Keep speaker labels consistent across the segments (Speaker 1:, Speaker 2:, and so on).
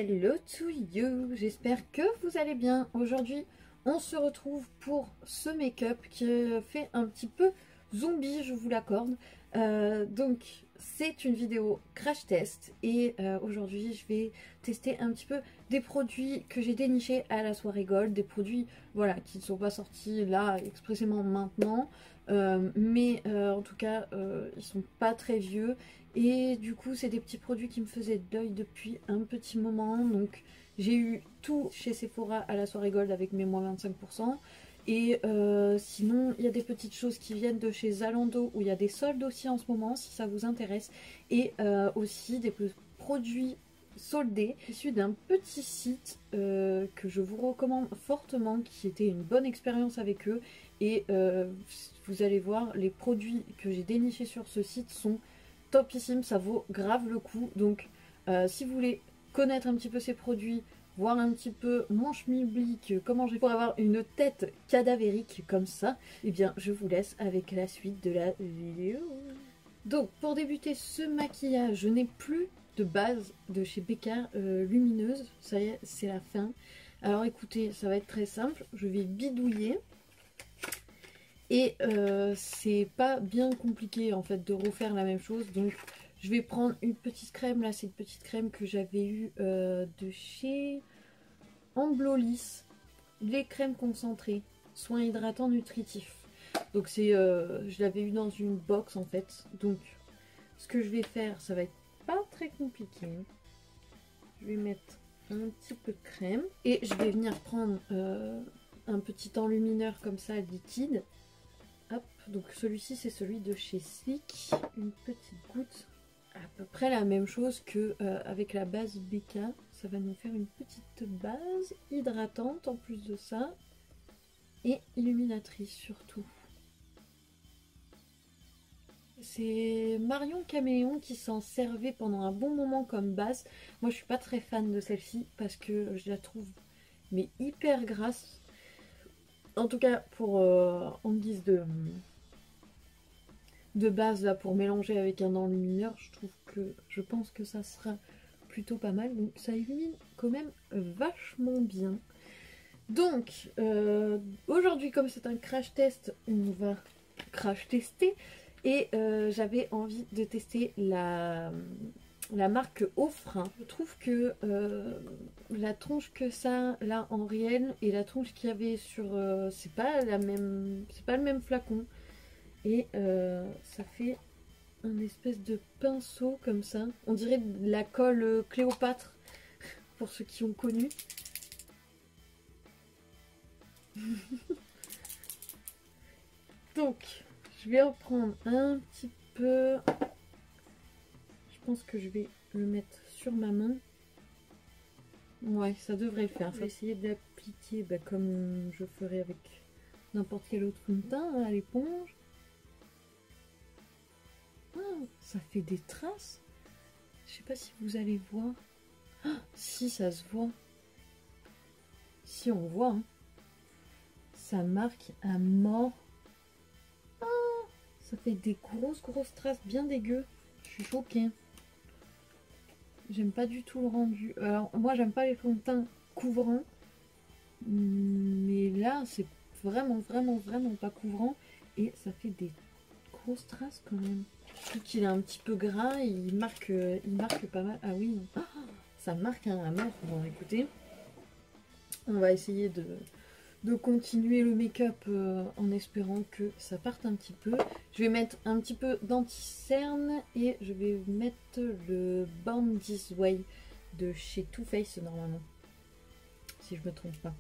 Speaker 1: Hello to you, j'espère que vous allez bien. Aujourd'hui on se retrouve pour ce make-up qui fait un petit peu zombie, je vous l'accorde. Donc c'est une vidéo crash test et aujourd'hui je vais tester un petit peu des produits que j'ai dénichés à la soirée Gold, des produits voilà qui ne sont pas sortis là expressément maintenant, mais en tout cas ils sont pas très vieux. Et du coup c'est des petits produits qui me faisaient de l'œil depuis un petit moment. Donc j'ai eu tout chez Sephora à la soirée Gold avec mes moins 25%. Et sinon il y a des petites choses qui viennent de chez Zalando où il y a des soldes aussi en ce moment si ça vous intéresse. Et aussi des produits soldés issus d'un petit site que je vous recommande fortement, qui était une bonne expérience avec eux. Et vous allez voir, les produits que j'ai dénichés sur ce site sont topissime, ça vaut grave le coup. Donc si vous voulez connaître un petit peu ces produits, voir un petit peu mon schmilblick, comment j'ai pour avoir une tête cadavérique comme ça, et bien je vous laisse avec la suite de la vidéo. Donc pour débuter ce maquillage, je n'ai plus de base de chez Becca lumineuse, ça y est, c'est la fin. Alors écoutez, ça va être très simple, je vais bidouiller. Et c'est pas bien compliqué en fait de refaire la même chose. Donc je vais prendre une petite crème. Là c'est une petite crème que j'avais eue de chez Amblolis. Les crèmes concentrées, soins hydratants nutritifs. Donc c'est je l'avais eu dans une box en fait. Donc ce que je vais faire, ça va être pas très compliqué. Je vais mettre un petit peu de crème. Et je vais venir prendre un petit enlumineur comme ça liquide. Hop, donc celui-ci c'est celui de chez Sleek, une petite goutte, à peu près la même chose que avec la base Becca. Ça va nous faire une petite base hydratante en plus de ça, et illuminatrice surtout. C'est Marion Caméléon qui s'en servait pendant un bon moment comme base. Moi je suis pas très fan de celle-ci parce que je la trouve mais hyper grasse. En tout cas pour en guise de base là pour mélanger avec un enlumineur, je pense que ça sera plutôt pas mal. Donc ça illumine quand même vachement bien. Donc aujourd'hui, comme c'est un crash test, on va crash tester. Et j'avais envie de tester la marque Aufra. Je trouve que la tronche que ça là en réel et la tronche qu'il y avait sur c'est pas la même, c'est pas le même flacon. Et ça fait un espèce de pinceau comme ça. On dirait de la colle Cléopâtre pour ceux qui ont connu. Donc je vais en prendre un petit peu. Je pense que je vais le mettre sur ma main. Ouais, ça devrait le faire. Je vais essayer de l'appliquer comme je ferais avec n'importe quel autre fond de teint à l'éponge. Ah, ça fait des traces. Je sais pas si vous allez voir. Ah, si, ça se voit. Si, on voit. Hein. Ça marque à mort. Ah, ça fait des grosses traces bien dégueu. Je suis choquée. J'aime pas du tout le rendu. Alors moi j'aime pas les fonds de teint couvrants, mais là c'est vraiment pas couvrant et ça fait des grosses traces quand même. Je trouve qu'il est un petit peu gras et il marque pas mal. Ah oui, non. Ça marque un à mort. Bon écoutez, on va essayer de continuer le make-up en espérant que ça parte un petit peu. Je vais mettre un petit peu d'anti-cerne et je vais mettre le Born This Way de chez Too Faced normalement, si je me trompe pas.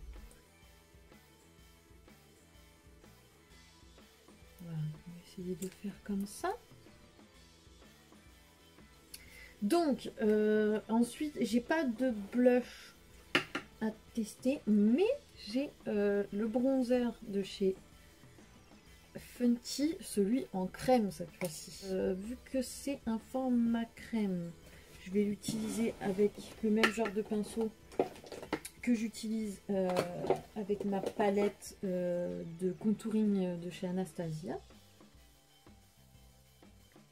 Speaker 1: Voilà, on va essayer de faire comme ça. Donc ensuite j'ai pas de blush à tester, mais j'ai le bronzer de chez Fenty, celui en crème cette fois-ci. Vu que c'est un format crème, je vais l'utiliser avec le même genre de pinceau que j'utilise avec ma palette de contouring de chez Anastasia.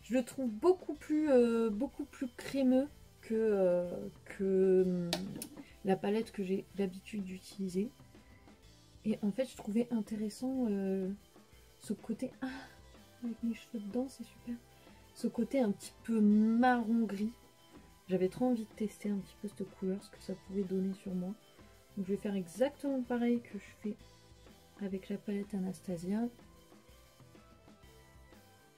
Speaker 1: Je le trouve beaucoup plus crémeux que la palette que j'ai l'habitude d'utiliser. Et en fait, je trouvais intéressant ce côté... Ah, avec mes cheveux dedans, c'est super. Ce côté un petit peu marron-gris. J'avais trop envie de tester un petit peu cette couleur, ce que ça pouvait donner sur moi. Donc je vais faire exactement pareil que je fais avec la palette Anastasia.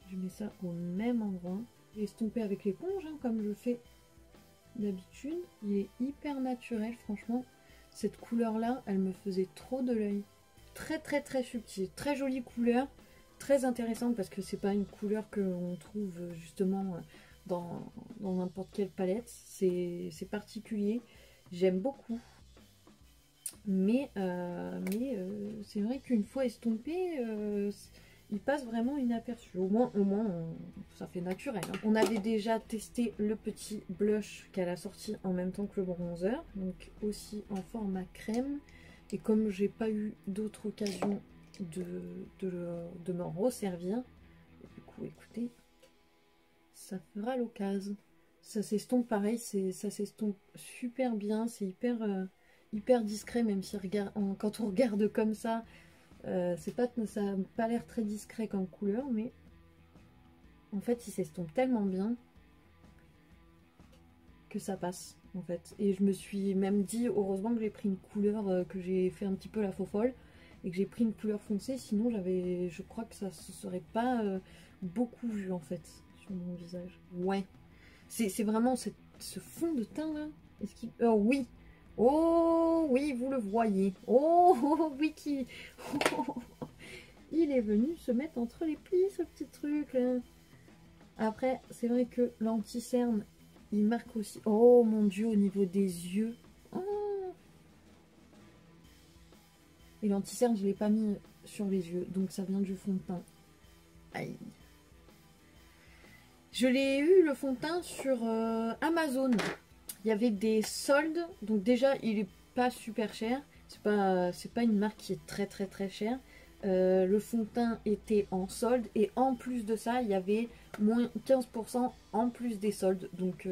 Speaker 1: Je mets ça au même endroit. Je vais estomper avec l'éponge, hein, comme je fais d'habitude. Il est hyper naturel, franchement. Cette couleur-là, elle me faisait trop de l'œil. Très très très subtil. Très jolie couleur. Très intéressante parce que c'est pas une couleur qu'on trouve justement dans n'importe quelle palette. C'est particulier. J'aime beaucoup. Mais c'est vrai qu'une fois estompé, il passe vraiment inaperçu. Au moins ça fait naturel. Hein. On avait déjà testé le petit blush qu'elle a sorti en même temps que le bronzer. Donc aussi en format crème. Et comme j'ai pas eu d'autre occasion de m'en resservir, du coup écoutez, ça fera l'occasion. Ça s'estompe pareil, ça s'estompe super bien, c'est hyper discret, même si quand on regarde comme ça, ça n'a pas l'air très discret comme couleur, mais en fait il s'estompe tellement bien que ça passe en fait. Et je me suis même dit heureusement que j'ai pris une couleur, que j'ai fait un petit peu la faux folle et que j'ai pris une couleur foncée, sinon je crois que ça se serait pas beaucoup vu en fait sur mon visage. Ouais, c'est vraiment ce fond de teint là. Est-ce qu'il... Oh oui. Oh oui, vous le voyez. Oh oui, il est venu se mettre entre les plis, ce petit truc là. Après, c'est vrai que l'anti-cerne, il marque aussi... Oh mon dieu, au niveau des yeux. Oh. Et l'anti-cerne, je ne l'ai pas mis sur les yeux, donc ça vient du fond de teint. Aïe. Je l'ai eu, le fond de teint, sur Amazon. Il y avait des soldes, donc déjà, il est pas super cher. C'est pas une marque qui est très très très chère. Le fond de teint était en solde et en plus de ça il y avait moins 15% en plus des soldes, donc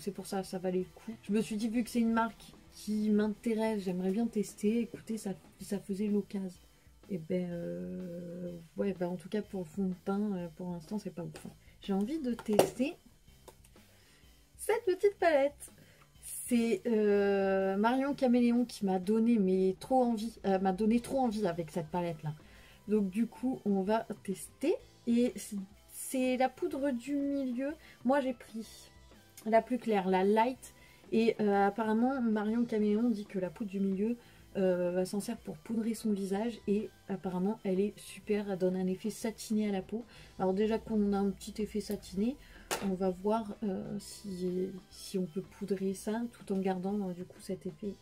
Speaker 1: c'est pour ça valait le coup. Je me suis dit, vu que c'est une marque qui m'intéresse, j'aimerais bien tester. Écoutez, ça faisait l'occasion. Et ben ouais, en tout cas pour le fond de teint, pour l'instant c'est pas ouf. J'ai envie de tester cette petite palette. C'est Marion Caméléon qui m'a donné trop envie, avec cette palette là. Donc du coup on va tester. Et c'est la poudre du milieu. Moi j'ai pris la plus claire, la light. Et apparemment Marion Caméléon dit que la poudre du milieu s'en sert pour poudrer son visage. Et apparemment elle est super, elle donne un effet satiné à la peau. Alors déjà qu'on a un petit effet satiné, on va voir si on peut poudrer ça tout en gardant du coup cet effet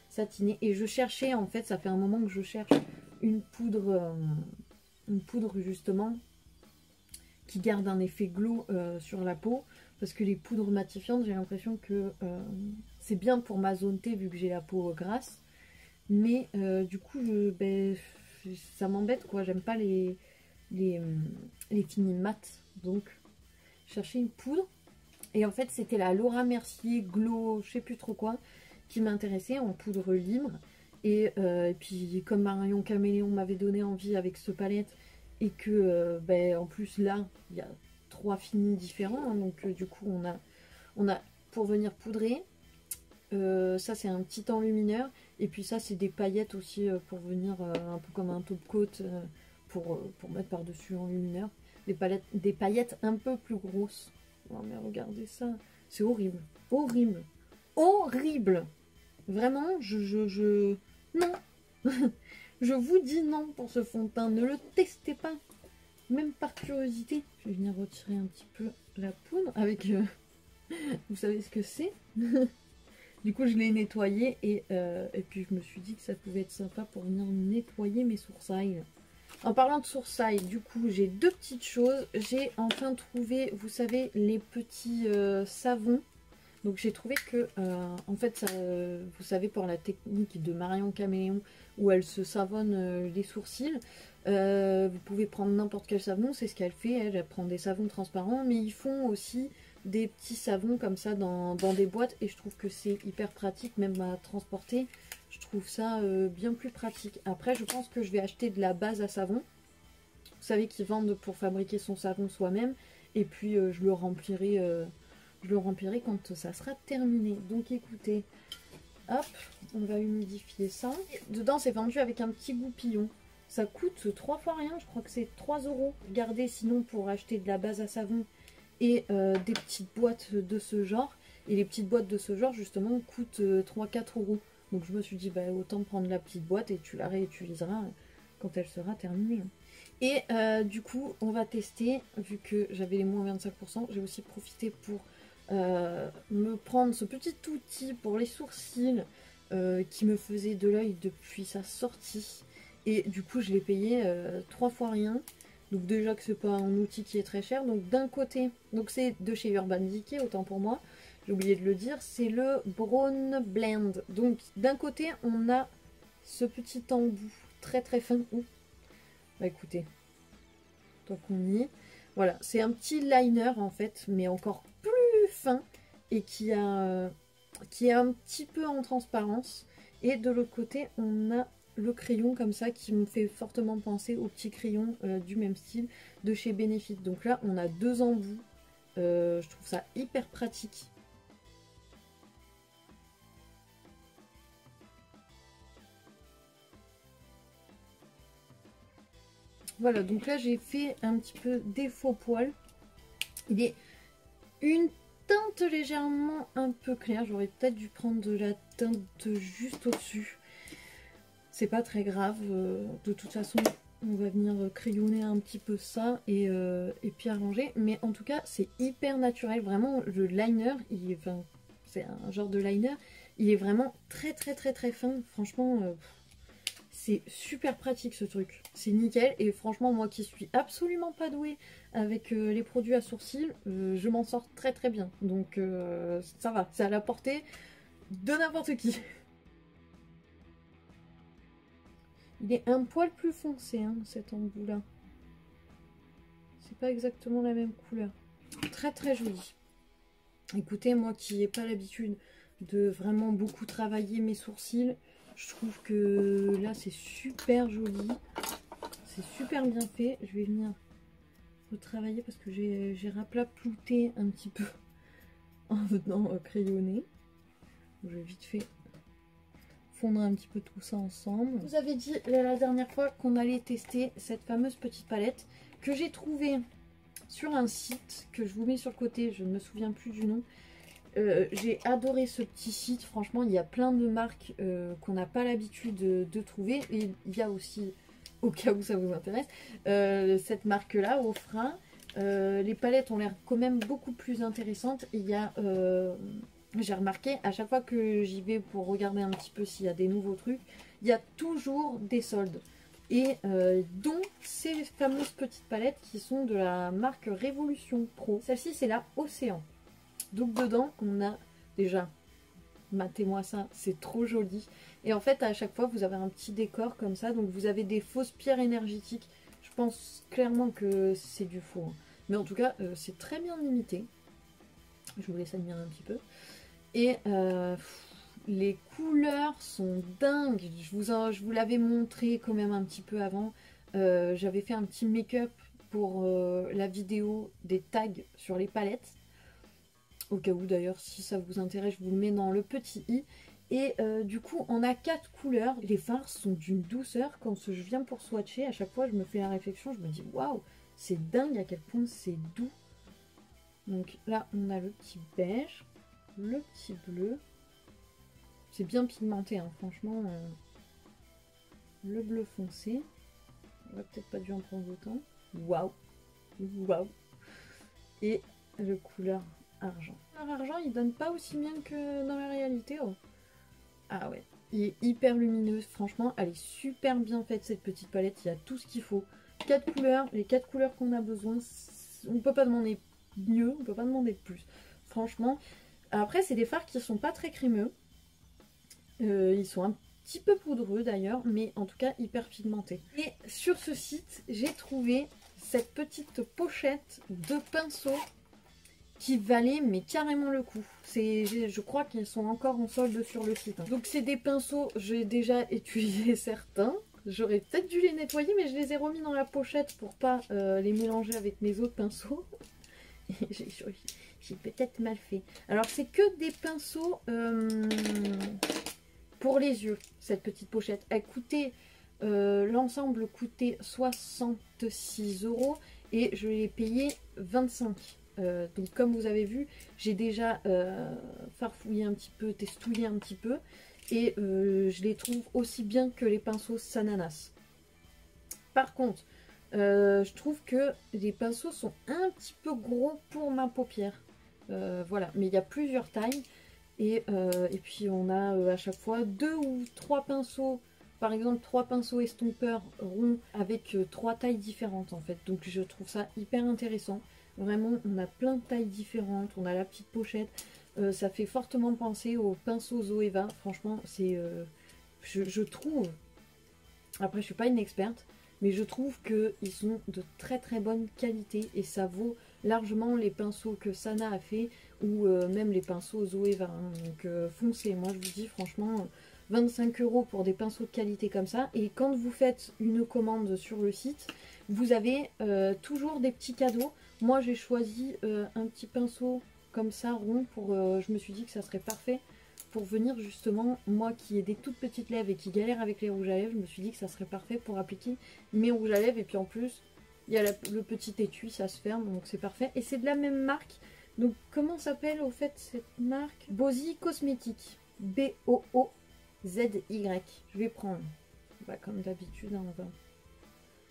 Speaker 1: satiné. Et je cherchais, en fait, ça fait un moment que je cherche une poudre justement qui garde un effet glow sur la peau. Parce que les poudres matifiantes, j'ai l'impression que c'est bien pour ma zone T vu que j'ai la peau grasse. Mais du coup, ça m'embête quoi, j'aime pas les finis mat. Donc chercher une poudre et en fait c'était la Laura Mercier Glow je sais plus trop quoi qui m'intéressait en poudre libre et puis comme Marion Caméléon m'avait donné envie avec ce palette et que en plus là il y a 3 finis différents, hein, donc du coup on a pour venir poudrer ça c'est un petit enlumineur et puis ça c'est des paillettes aussi pour venir un peu comme un top coat pour mettre par dessus enlumineur. Des paillettes un peu plus grosses. Non mais regardez ça. C'est horrible. Horrible. Horrible. Vraiment, non. Je vous dis non pour ce fond de teint. Ne le testez pas. Même par curiosité. Je vais venir retirer un petit peu la poudre avec... vous savez ce que c'est. Du coup, je l'ai nettoyé et puis je me suis dit que ça pouvait être sympa pour venir nettoyer mes sourcils. En parlant de sourcils, du coup, j'ai 2 petites choses. J'ai enfin trouvé, vous savez, les petits savons. Donc, j'ai trouvé que, en fait, ça, vous savez, pour la technique de Marion Caméléon, où elle se savonne les sourcils, vous pouvez prendre n'importe quel savon. C'est ce qu'elle fait, elle prend des savons transparents. Mais ils font aussi des petits savons comme ça dans des boîtes. Et je trouve que c'est hyper pratique, même à transporter. Je trouve ça bien plus pratique. Après, je pense que je vais acheter de la base à savon. Vous savez qu'ils vendent pour fabriquer son savon soi-même. Et puis, je le remplirai quand ça sera terminé. Donc, écoutez, hop, on va humidifier ça. Et dedans, c'est vendu avec un petit goupillon. Ça coûte 3 fois rien. Je crois que c'est 3 €. Regardez, sinon, pour acheter de la base à savon et des petites boîtes de ce genre. Et les petites boîtes de ce genre, justement, coûtent 3-4 €. Donc je me suis dit, bah, autant prendre la petite boîte et tu la réutiliseras quand elle sera terminée. Et du coup, on va tester, vu que j'avais les moins 25%, j'ai aussi profité pour me prendre ce petit outil pour les sourcils qui me faisait de l'œil depuis sa sortie. Et du coup, je l'ai payé 3 fois rien. Donc déjà que c'est pas un outil qui est très cher. Donc d'un côté, donc c'est de chez Urban Decay, autant pour moi. J'ai oublié de le dire, c'est le Brown Blend. Donc d'un côté, on a ce petit embout très très fin. Ouh. Bah écoutez, tant qu'on y est. Voilà, c'est un petit liner en fait, mais encore plus fin et qui est un petit peu en transparence. Et de l'autre côté, on a le crayon comme ça qui me fait fortement penser au petit crayon du même style de chez Benefit. Donc là, on a 2 embouts. Je trouve ça hyper pratique. Voilà, donc là j'ai fait un petit peu des faux poils. Il est une teinte légèrement un peu claire. J'aurais peut-être dû prendre de la teinte juste au-dessus. C'est pas très grave. De toute façon, on va venir crayonner un petit peu ça et puis arranger. Mais en tout cas, c'est hyper naturel. Vraiment, le liner, enfin, c'est un genre de liner. Il est vraiment très très très très fin. Franchement... c'est super pratique ce truc, c'est nickel. Et franchement, moi qui suis absolument pas douée avec les produits à sourcils, je m'en sors très très bien. Donc ça va, c'est à la portée de n'importe qui. Il est un poil plus foncé, hein, cet embout là. C'est pas exactement la même couleur. Très très joli. Écoutez, moi qui n'ai pas l'habitude de vraiment beaucoup travailler mes sourcils, je trouve que là c'est super joli, c'est super bien fait. Je vais venir retravailler parce que j'ai raplaplouté un petit peu en venant crayonner. Je vais vite fait fondre un petit peu tout ça ensemble. Je vous avais dit la dernière fois qu'on allait tester cette fameuse petite palette que j'ai trouvée sur un site que je vous mets sur le côté, je ne me souviens plus du nom. J'ai adoré ce petit site, franchement il y a plein de marques qu'on n'a pas l'habitude de trouver. Et il y a aussi, au cas où ça vous intéresse, cette marque là, Ofra. Les palettes ont l'air quand même beaucoup plus intéressantes. Il y a, j'ai remarqué à chaque fois que j'y vais pour regarder un petit peu s'il y a des nouveaux trucs, il y a toujours des soldes. Et dont ces fameuses petites palettes qui sont de la marque Révolution Pro. Celle-ci c'est la Océan. Donc dedans on a déjà, matez-moi ça, c'est trop joli. Et en fait à chaque fois vous avez un petit décor comme ça. Donc vous avez des fausses pierres énergétiques. Je pense clairement que c'est du faux, hein. Mais en tout cas c'est très bien limité. Je vous laisse admirer un petit peu. Et les couleurs sont dingues. Je vous l'avais montré quand même un petit peu avant. J'avais fait un petit make-up pour la vidéo des tags sur les palettes. Au cas où d'ailleurs, si ça vous intéresse, je vous le mets dans le petit i. Et du coup, on a 4 couleurs. Les fards sont d'une douceur. Quand je viens pour swatcher, à chaque fois, je me fais la réflexion. Je me dis, waouh, c'est dingue à quel point c'est doux. Donc là, on a le petit beige, le petit bleu. C'est bien pigmenté, hein, franchement. Le bleu foncé. On va peut-être pas dû en prendre autant. Waouh, waouh. Et le couleur argent. L'argent, il donne pas aussi bien que dans la réalité. Oh. Ah ouais, il est hyper lumineux. Franchement, elle est super bien faite cette petite palette. Il y a tout ce qu'il faut. 4 couleurs, les 4 couleurs qu'on a besoin. On ne peut pas demander mieux, on peut pas demander plus. Franchement. Après, c'est des fards qui sont pas très crémeux. Ils sont un petit peu poudreux d'ailleurs, mais en tout cas hyper pigmentés. Et sur ce site, j'ai trouvé cette petite pochette de pinceaux qui valaient mais carrément le coup. Je crois qu'ils sont encore en solde sur le site. Donc c'est des pinceaux, j'ai déjà utilisé certains. J'aurais peut-être dû les nettoyer, mais je les ai remis dans la pochette pour pas les mélanger avec mes autres pinceaux. J'ai peut-être mal fait. Alors c'est que des pinceaux pour les yeux, cette petite pochette. Elle coûtait, l'ensemble coûtait 66 € et je l'ai payé 25. Donc comme vous avez vu, j'ai déjà farfouillé un petit peu, testouillé un petit peu. Et je les trouve aussi bien que les pinceaux Sananas. Par contre, je trouve que les pinceaux sont un petit peu gros pour ma paupière. Voilà, mais il y a plusieurs tailles. Et puis on a à chaque fois 2 ou 3 pinceaux. Par exemple 3 pinceaux estompeurs ronds avec 3 tailles différentes en fait. Donc je trouve ça hyper intéressant. Vraiment, on a plein de tailles différentes. On a la petite pochette. Ça fait fortement penser aux pinceaux Zoeva. Franchement, c'est, je trouve, après je suis pas une experte, mais je trouve qu'ils sont de très très bonne qualité et ça vaut largement les pinceaux que Sana a fait ou même les pinceaux Zoeva. Hein. Donc foncez, moi je vous dis franchement 25 € pour des pinceaux de qualité comme ça. Et quand vous faites une commande sur le site, vous avez toujours des petits cadeaux. Moi j'ai choisi un petit pinceau comme ça rond pour je me suis dit que ça serait parfait pour venir justement, moi qui ai des toutes petites lèvres et qui galère avec les rouges à lèvres, je me suis dit que ça serait parfait pour appliquer mes rouges à lèvres. Et puis en plus il y a le petit étui, ça se ferme, donc c'est parfait. Et c'est de la même marque. Donc comment s'appelle au fait cette marque? Bozy Cosmétiques, B-O-O-Z-Y. Je vais prendre, bah, comme d'habitude hein,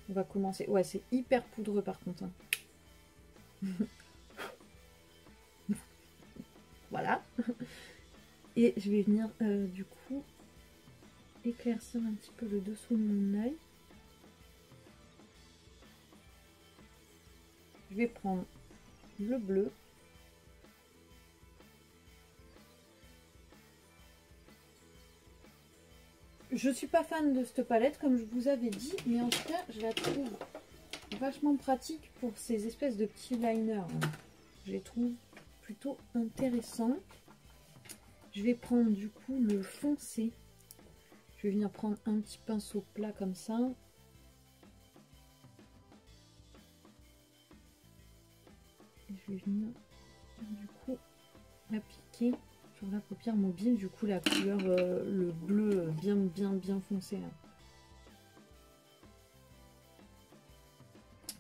Speaker 1: on va commencer. Ouais, c'est hyper poudreux par contre hein. Voilà. Et je vais venir du coup éclaircir un petit peu le dessous de mon œil. Je vais prendre le bleu. Je suis pas fan de cette palette comme je vous avais dit, mais en tout cas je la trouve vachement pratique pour ces espèces de petits liners. Je les trouve plutôt intéressants. Je vais prendre du coup le foncé. Je vais venir prendre un petit pinceau plat comme ça. Et je vais venir du coup appliquer sur la paupière mobile, du coup la couleur, le bleu bien foncé. Hein.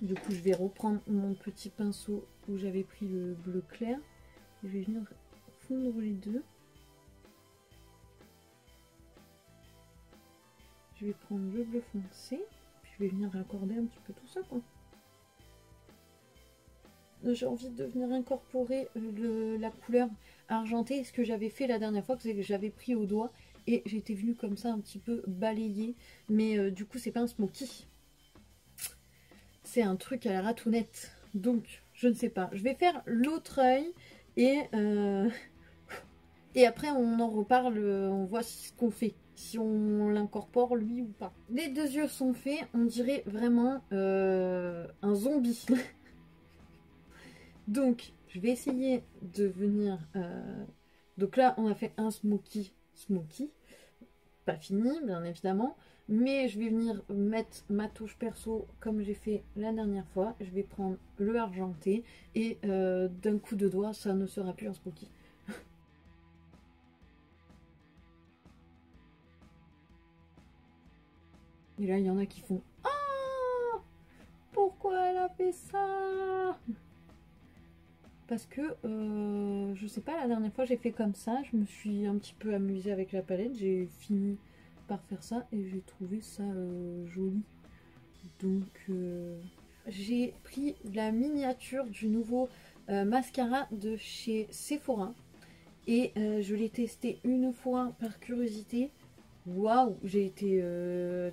Speaker 1: Du coup je vais reprendre mon petit pinceau où j'avais pris le bleu clair. Et je vais venir fondre les deux. Je vais prendre le bleu foncé, puis je vais venir raccorder un petit peu tout ça quoi. J'ai envie de venir incorporer la couleur argentée. Ce que j'avais fait la dernière fois, c'est que j'avais pris au doigt et j'étais venue comme ça un petit peu balayer. Mais du coup c'est pas un smoky. C'est un truc à la ratounette. Donc je ne sais pas. Je vais faire l'autre œil et après on en reparle, on voit ce qu'on fait. Si on l'incorpore lui ou pas. Les deux yeux sont faits, on dirait vraiment un zombie. Donc je vais essayer de venir... Donc là on a fait un smoky. Pas fini bien évidemment. Mais je vais venir mettre ma touche perso comme j'ai fait la dernière fois. Je vais prendre le argenté et d'un coup de doigt ça ne sera plus un smoky. Et là, il y en a qui font « Ah, pourquoi elle a fait ça ?» Parce que, je sais pas, la dernière fois, j'ai fait comme ça. Je me suis un petit peu amusée avec la palette. J'ai fini par faire ça et j'ai trouvé ça joli. Donc, j'ai pris la miniature du nouveau mascara de chez Sephora. Et je l'ai testé une fois par curiosité. Waouh, j'ai été...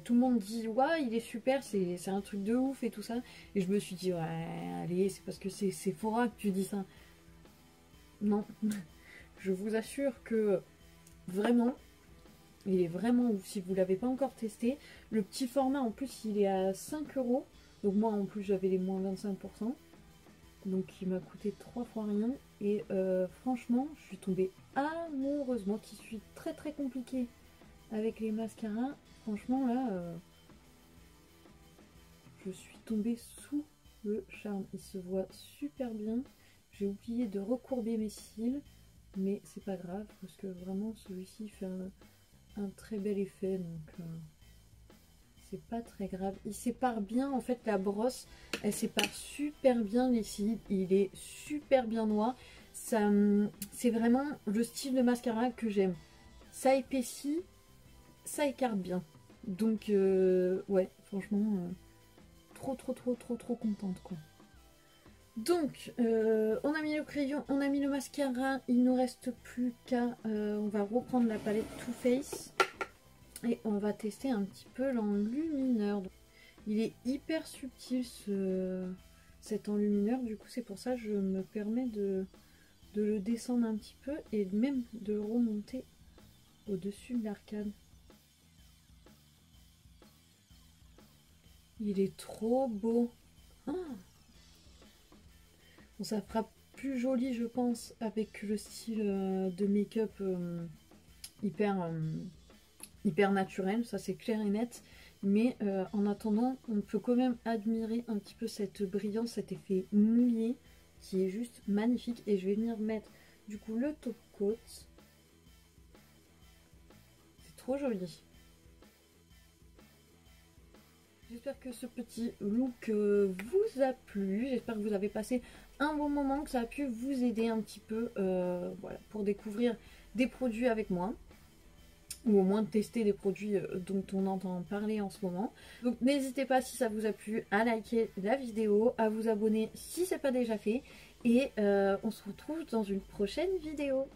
Speaker 1: tout le monde dit, waouh, il est super, c'est un truc de ouf et tout ça. Et je me suis dit, ouais, allez, c'est parce que c'est Sephora que tu dis ça. Non, je vous assure que vraiment, il est vraiment ouf. Si vous ne l'avez pas encore testé, le petit format, en plus, il est à 5 €. Donc moi, en plus, j'avais les moins 25%. Donc il m'a coûté 3 fois rien. Et franchement, je suis tombée amoureuse. Moi qui suis très compliquée avec les mascaras, franchement là, je suis tombée sous le charme. Il se voit super bien. J'ai oublié de recourber mes cils, mais c'est pas grave parce que vraiment celui-ci fait un très bel effet, donc c'est pas très grave. Il sépare bien, en fait la brosse, elle sépare super bien les cils. Il est super bien noir. Ça, c'est vraiment le style de mascara que j'aime. Ça épaissit, ça écarte bien. Donc ouais, franchement, trop contente quoi. Donc on a mis le crayon, on a mis le mascara, il ne reste plus qu'à, on va reprendre la palette Too Faced et on va tester un petit peu l'enlumineur. Il est hyper subtil cet enlumineur, du coup c'est pour ça que je me permets de le descendre un petit peu et même de le remonter au-dessus de l'arcade. Il est trop beau. Oh, bon, ça fera plus joli je pense avec le style de make-up hyper naturel, ça c'est clair et net. Mais en attendant, on peut quand même admirer un petit peu cette brillance, cet effet mouillé qui est juste magnifique. Et je vais venir mettre du coup le top coat. C'est trop joli. J'espère que ce petit look vous a plu. J'espère que vous avez passé un bon moment, que ça a pu vous aider un petit peu voilà, pour découvrir des produits avec moi. Ou au moins tester des produits dont on entend parler en ce moment. Donc n'hésitez pas, si ça vous a plu, à liker la vidéo, à vous abonner si ce n'est pas déjà fait. Et on se retrouve dans une prochaine vidéo.